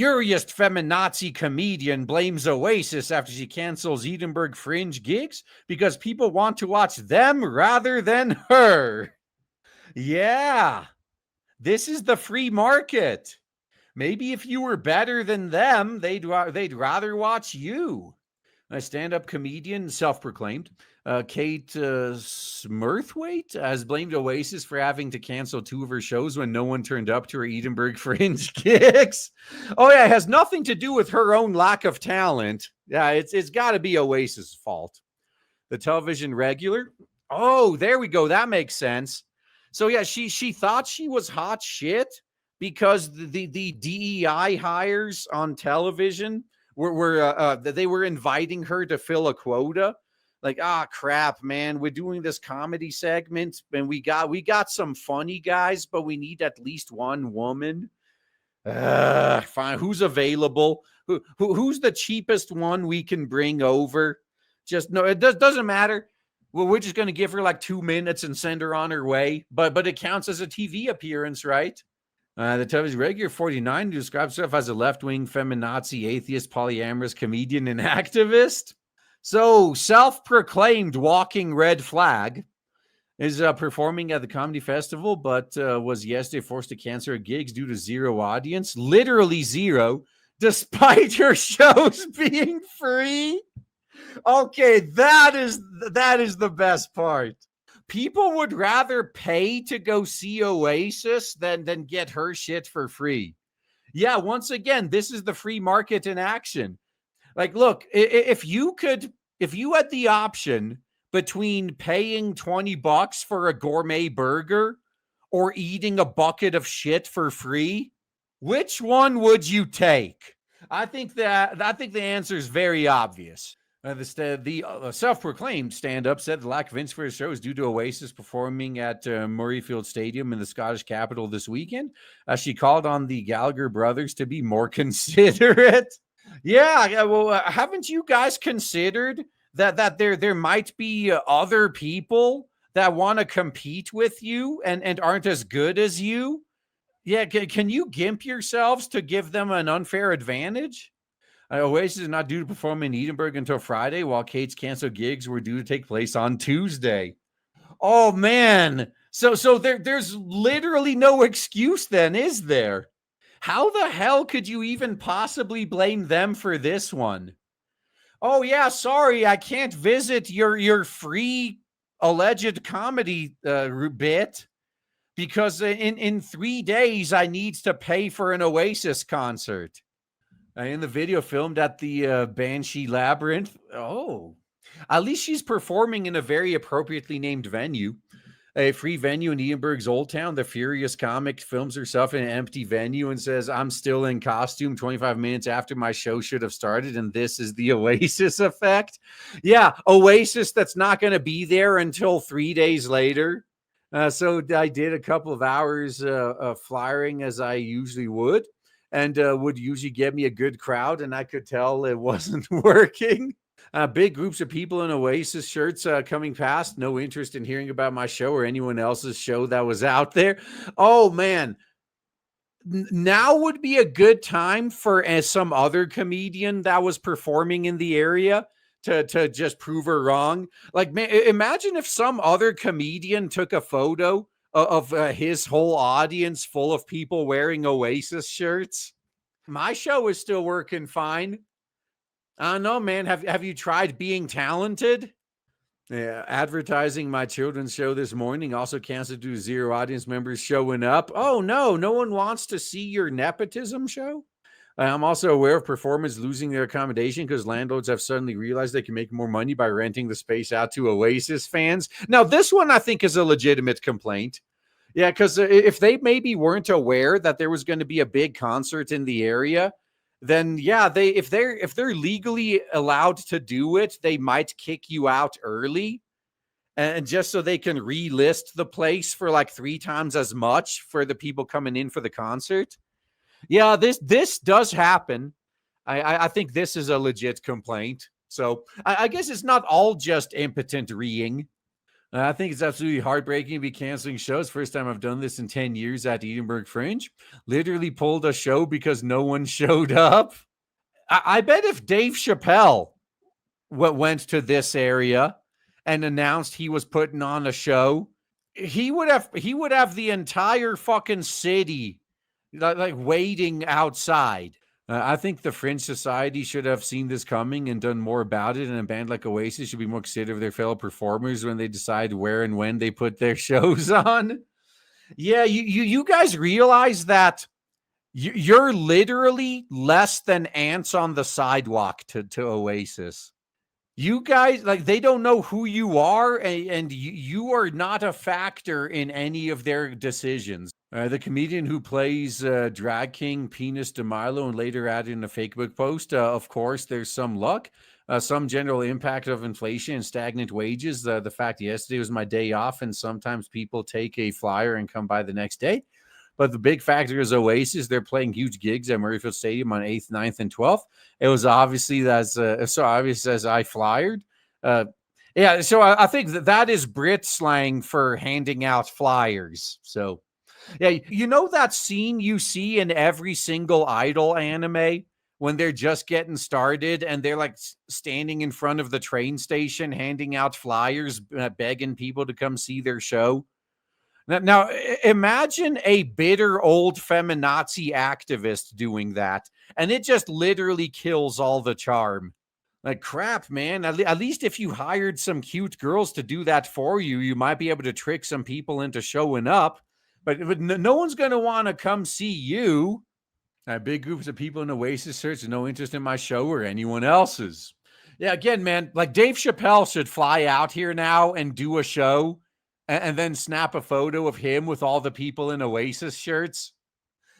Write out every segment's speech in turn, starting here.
Furious feminazi comedian blames Oasis after she cancels Edinburgh Fringe gigs because people want to watch them rather than her. Yeah, this is the free market. Maybe if you were better than them, they'd rather watch you. A stand-up comedian, self-proclaimed, Kate Smurthwaite, has blamed Oasis for having to cancel 2 of her shows when no one turned up to her Edinburgh Fringe gigs. Oh yeah, it has nothing to do with her own lack of talent. Yeah, it's got to be Oasis' fault. The television regular. Oh, there we go. That makes sense. So yeah, she thought she was hot shit because the DEI hires on television they were inviting her to fill a quota. Like, crap, man, we're doing this comedy segment and we got some funny guys, but we need at least one woman. Fine, who's available? Who's the cheapest one we can bring over? Just no, it doesn't matter. Well, we're just going to give her like 2 minutes and send her on her way. But it counts as a TV appearance, right? The television regular 49 describes herself as a left-wing feminazi, atheist, polyamorous comedian and activist. So self-proclaimed walking red flag is performing at the comedy festival, but was yesterday forced to cancel her gigs due to zero audience, literally zero, despite her shows being free. Okay, that is the best part. People would rather pay to go see Oasis than get her shit for free. Yeah, once again, this is the free market in action. Like, look, if you had the option between paying $20 for a gourmet burger or eating a bucket of shit for free, which one would you take? I think the answer is very obvious. The self-proclaimed stand-up said the lack of interest for his show is due to Oasis performing at Murrayfield Stadium in the Scottish capital this weekend. She called on the Gallagher brothers to be more considerate. Yeah, well, haven't you guys considered that there might be other people that want to compete with you and aren't as good as you? Yeah, can you gimp yourselves to give them an unfair advantage? Oasis is not due to perform in Edinburgh until Friday, while Kate's canceled gigs were due to take place on Tuesday. Oh, man. So there's literally no excuse then, is there? How the hell could you even possibly blame them for this one? Oh, yeah, sorry, I can't visit your free alleged comedy bit because in 3 days I need to pay for an Oasis concert. In the video filmed at the Banshee Labyrinth. Oh, at least she's performing in a very appropriately named venue. A free venue in Edinburgh's Old Town. The furious comic films herself in an empty venue and says, I'm still in costume 25 minutes after my show should have started. And this is the Oasis effect. Yeah, Oasis that's not going to be there until 3 days later. So I did a couple of hours flyering as I usually would. And would usually get me a good crowd, and I could tell it wasn't working. Big groups of people in Oasis shirts coming past. No interest in hearing about my show or anyone else's show that was out there. Oh, man. Now would be a good time for some other comedian that was performing in the area to just prove her wrong. Like, man, imagine if some other comedian took a photo of his whole audience full of people wearing Oasis shirts. My show is still working fine. I don't know, man. Have you tried being talented? Yeah, advertising my children's show this morning also canceled due to zero audience members showing up. Oh, no one wants to see your nepotism show? I'm also aware of performers losing their accommodation because landlords have suddenly realized they can make more money by renting the space out to Oasis fans. Now, this one I think is a legitimate complaint. Yeah, because if they maybe weren't aware that there was going to be a big concert in the area, then yeah, if they're legally allowed to do it, they might kick you out early, and just so they can relist the place for like 3 times as much for the people coming in for the concert. Yeah, this does happen. I think this is a legit complaint. So I guess it's not all just impotent reeing. I think it's absolutely heartbreaking to be canceling shows. First time I've done this in 10 years at Edinburgh Fringe. Literally pulled a show because no one showed up. I bet if Dave Chappelle went to this area and announced he was putting on a show, he would have the entire fucking city like waiting outside. I think the Fringe Society should have seen this coming and done more about it. And a band like Oasis should be more considerate of their fellow performers when they decide where and when they put their shows on. Yeah, you guys realize that you're literally less than ants on the sidewalk to Oasis. You guys, like, they don't know who you are, and you are not a factor in any of their decisions. The comedian who plays drag king Penis DeMilo and later added in a Facebook post, of course, there's some luck, some general impact of inflation and stagnant wages. The fact yesterday was my day off, and sometimes people take a flyer and come by the next day. But the big factor is Oasis. They're playing huge gigs at Murrayfield Stadium on 8th, 9th, and 12th. It was obviously so obvious as I flyered. Yeah, so I think that is Brit slang for handing out flyers. So, yeah, you know that scene you see in every single Idol anime when they're just getting started and they're like standing in front of the train station handing out flyers, begging people to come see their show. Now, imagine a bitter old feminazi activist doing that, and it just literally kills all the charm. Like, crap, man. At least if you hired some cute girls to do that for you, you might be able to trick some people into showing up. But no one's going to want to come see you. Big groups of people in Oasis search, no interest in my show or anyone else's. Yeah, again, man, like Dave Chappelle should fly out here now and do a show and then snap a photo of him with all the people in Oasis shirts.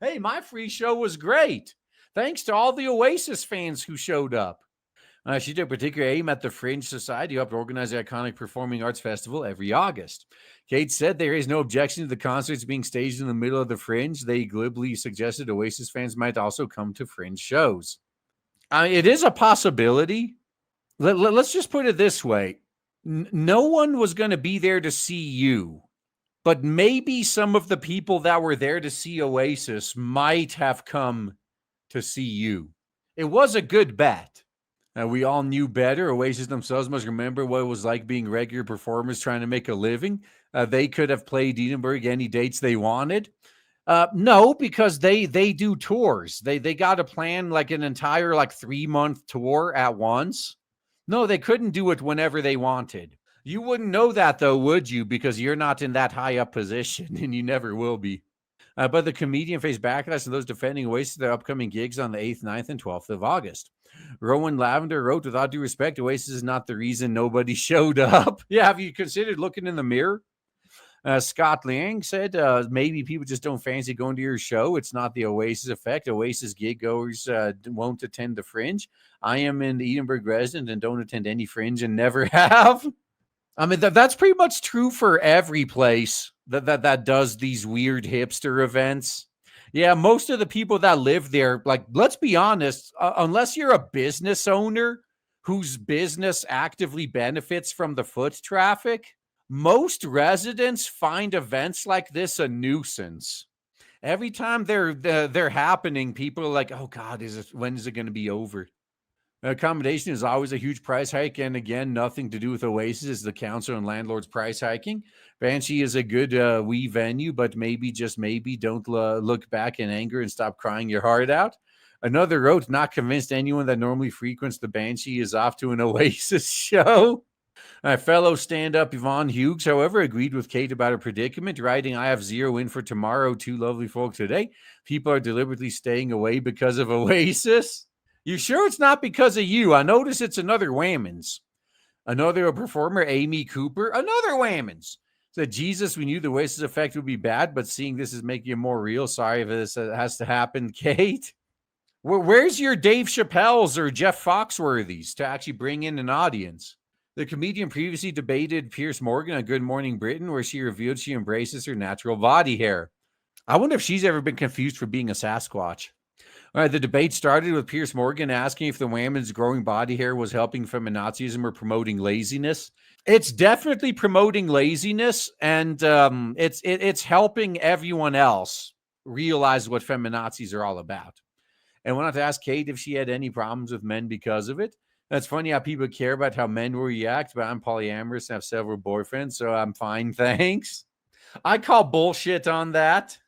Hey, my free show was great. Thanks to all the Oasis fans who showed up. She took particular aim at the Fringe Society, who helped organize the iconic Performing Arts Festival every August. Kate said there is no objection to the concerts being staged in the middle of the Fringe. They glibly suggested Oasis fans might also come to Fringe shows. It is a possibility. Let's just put it this way. No one was going to be there to see you, but maybe some of the people that were there to see Oasis might have come to see you. It was a good bet. We all knew better. Oasis themselves must remember what it was like being regular performers trying to make a living. They could have played Edinburgh any dates they wanted. No, because they do tours. They got to plan like an entire 3-month tour at once. No, they couldn't do it whenever they wanted. You wouldn't know that, though, would you? Because you're not in that high up position, and you never will be. But the comedian faced backlash and those defending Oasis their upcoming gigs on the 8th, 9th, and 12th of August. Rowan Lavender wrote, with all due respect, Oasis is not the reason nobody showed up. Yeah, have you considered looking in the mirror? Scott Liang said, maybe people just don't fancy going to your show. It's not the Oasis effect. Oasis gig goers won't attend the Fringe. I am an Edinburgh resident and don't attend any Fringe and never have. I mean, that's pretty much true for every place that does these weird hipster events. Yeah, most of the people that live there, let's be honest, unless you're a business owner whose business actively benefits from the foot traffic, most residents find events like this a nuisance. Every time they're happening, people are like, "Oh God, when is it going to be over?" Accommodation is always a huge price hike, and again, nothing to do with Oasis. It's the council and landlords price hiking. Banshee is a good wee venue, but maybe, just maybe, don't look back in anger and stop crying your heart out. Another wrote, not convinced anyone that normally frequents the Banshee is off to an Oasis show. Fellow stand-up Yvonne Hughes, however, agreed with Kate about her predicament, writing, I have zero in for tomorrow, two lovely folk today. People are deliberately staying away because of Oasis. You sure it's not because of you? I notice it's another Whammons. Another performer, Amy Cooper, another Whammons. Said, Jesus, we knew the Oasis effect would be bad, but seeing this is making it more real. Sorry if this has to happen, Kate. Where's your Dave Chappelle's or Jeff Foxworthy's to actually bring in an audience? The comedian previously debated Piers Morgan on Good Morning Britain, where she revealed she embraces her natural body hair. I wonder if she's ever been confused for being a Sasquatch. All right, the debate started with Piers Morgan asking if the women's growing body hair was helping feminazism or promoting laziness. It's definitely promoting laziness, and it's helping everyone else realize what feminazis are all about. And I wanted to ask Kate if she had any problems with men because of it. That's funny how people care about how men will react, but I'm polyamorous and have several boyfriends, so I'm fine, thanks. I call bullshit on that.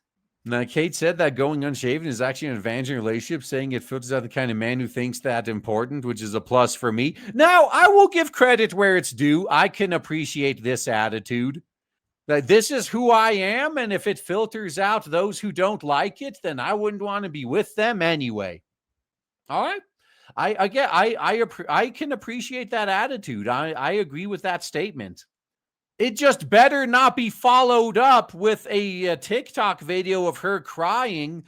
Now, Kate said that going unshaven is actually an advantage in a relationship, saying it filters out the kind of man who thinks that important, which is a plus for me. Now, I will give credit where it's due. I can appreciate this attitude. That this is who I am, and if it filters out those who don't like it, then I wouldn't want to be with them anyway. All right. I can appreciate that attitude. I agree with that statement. It just better not be followed up with a TikTok video of her crying.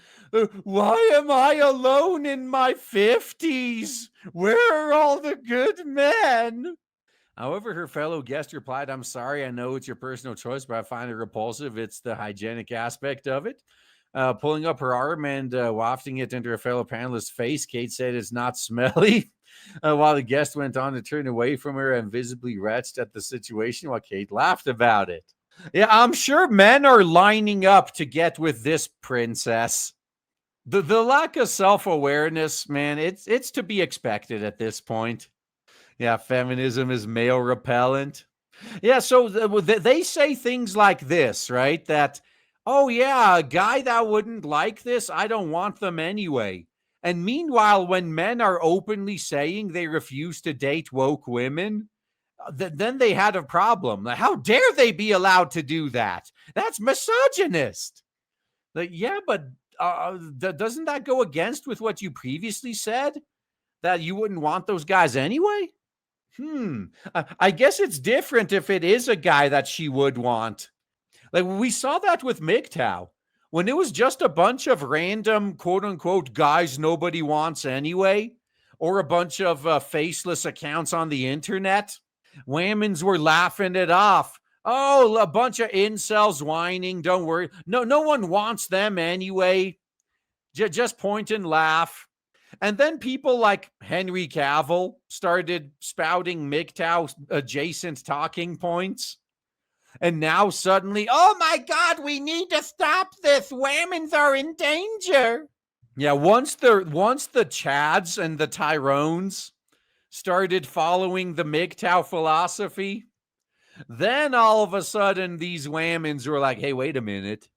Why am I alone in my 50s? Where are all the good men? However, her fellow guest replied, I'm sorry, I know it's your personal choice, but I find it repulsive. It's the hygienic aspect of it. Pulling up her arm and wafting it into her fellow panelist's face, Kate said it's not smelly. While the guest went on to turn away from her and visibly retched at the situation while Kate laughed about it. Yeah, I'm sure men are lining up to get with this princess. The lack of self-awareness, man, it's to be expected at this point. Yeah, feminism is male repellent. Yeah, so they say things like this, right? That, oh yeah, a guy that wouldn't like this, I don't want them anyway. And meanwhile, when men are openly saying they refuse to date woke women, then they had a problem. How dare they be allowed to do that? That's misogynist. Yeah, but doesn't that go against with what you previously said? That you wouldn't want those guys anyway? I guess it's different if it is a guy that she would want. Like we saw that with MGTOW. When it was just a bunch of random quote unquote guys nobody wants anyway, or a bunch of faceless accounts on the internet, women's were laughing it off. Oh, a bunch of incels whining. Don't worry. No one wants them anyway. Just point and laugh. And then people like Henry Cavill started spouting MGTOW adjacent talking points. And now suddenly, oh my God, we need to stop this. Women are in danger. Yeah, once the Chads and the Tyrones started following the MGTOW philosophy, then all of a sudden these women's were like, hey, wait a minute.